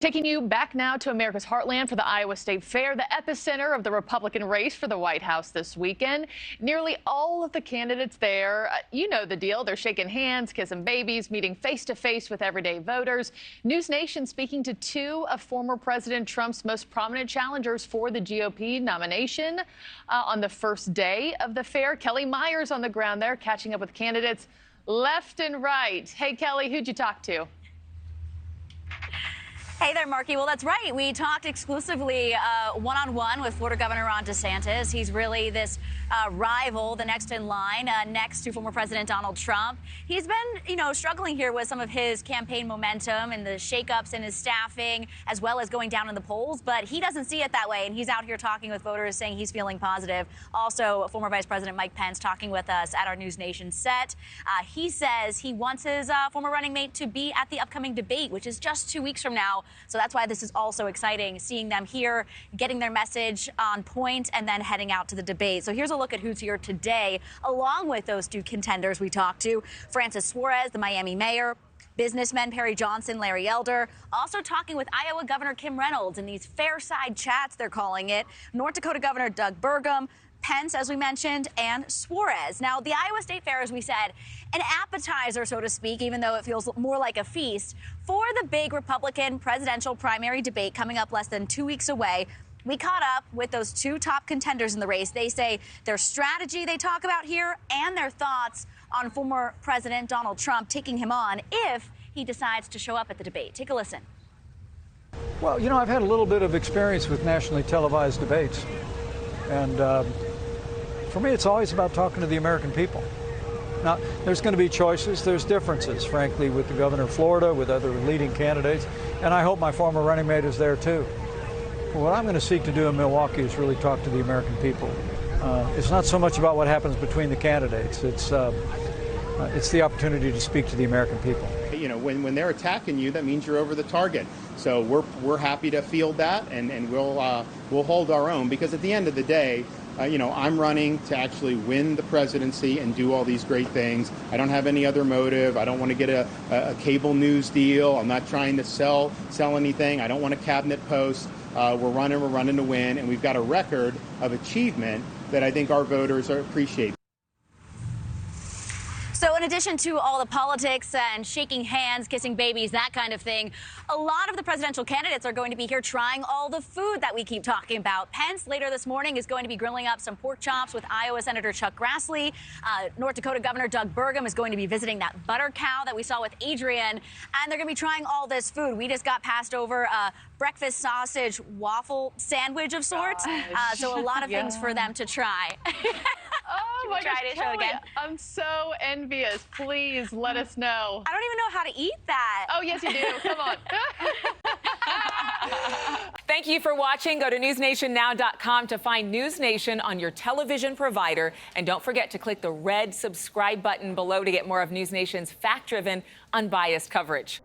Taking you back now to America's heartland for the Iowa State Fair, the epicenter of the Republican race for the White House this weekend. Nearly all of the candidates there, you know the deal. They're shaking hands, kissing babies, meeting face-to-face with everyday voters. NewsNation speaking to two of former President Trump's most prominent challengers for the GOP nomination on the first day of the fair. Kelly Myers on the ground there, catching up with candidates left and right. Hey, Kelly, who'd you talk to? Hey there, Marky. Well, that's right. We talked exclusively one-on-one with Florida Governor Ron DeSantis. He's really this rival, the next in line, next to former President Donald Trump. He's been, struggling here with some of his campaign momentum and the shakeups in his staffing, as well as going down in the polls. But he doesn't see it that way, and he's out here talking with voters, saying he's feeling positive. Also, former Vice President Mike Pence talking with us at our NewsNation set. He says he wants his former running mate to be at the upcoming debate, which is just 2 weeks from now. So that's why this is also exciting, seeing them here, getting their message on point, and then heading out to the debate. So here's a look at who's here today, along with those two contenders we talked to. Francis Suarez, the Miami mayor, businessmen Perry Johnson, Larry Elder, also talking with Iowa Governor Kim Reynolds in these fair-side chats, they're calling it, North Dakota Governor Doug Burgum, Pence, as we mentioned, and Suarez. Now, the Iowa State Fair, as we said, an appetizer, so to speak, even though it feels more like a feast, for the big Republican presidential primary debate coming up less than 2 weeks away. We caught up with those two top contenders in the race. They say their strategy they talk about here and their thoughts on former President Donald Trump taking him on if he decides to show up at the debate. Take a listen. Well, I've had a little bit of experience with nationally televised debates. And for me, it's always about talking to the American people. Now, there's going to be choices. There's differences, frankly, with the governor of Florida, with other leading candidates. And I hope my former running mate is there, too. But what I'm going to seek to do in Milwaukee is really talk to the American people. It's not so much about what happens between the candidates. It's the opportunity to speak to the American people. When they're attacking you, that means you're over the target. So we're happy to field that, and we'll hold our own, because at the end of the day, I'm running to actually win the presidency and do all these great things. I don't have any other motive. I don't want to get a cable news deal. I'm not trying to sell anything. I don't want a cabinet post. We're running to win, and we've got a record of achievement that I think our voters appreciate. So in addition to all the politics and shaking hands, kissing babies, that kind of thing, a lot of the presidential candidates are going to be here trying all the food that we keep talking about. Pence later this morning is going to be grilling up some pork chops with Iowa Senator Chuck Grassley. North Dakota Governor Doug Burgum is going to be visiting that butter cow that we saw with Adrienne, and they're going to be trying all this food. We just got passed over a breakfast sausage waffle sandwich of sorts, so a lot of things for them to try. Oh my gosh, Kelly, I'm so envious. Please let us know. I don't even know how to eat that. Oh, yes, you do. Come on. Thank you for watching. Go to newsnationnow.com to find NewsNation on your television provider. And don't forget to click the red subscribe button below to get more of NewsNation's fact-driven, unbiased coverage.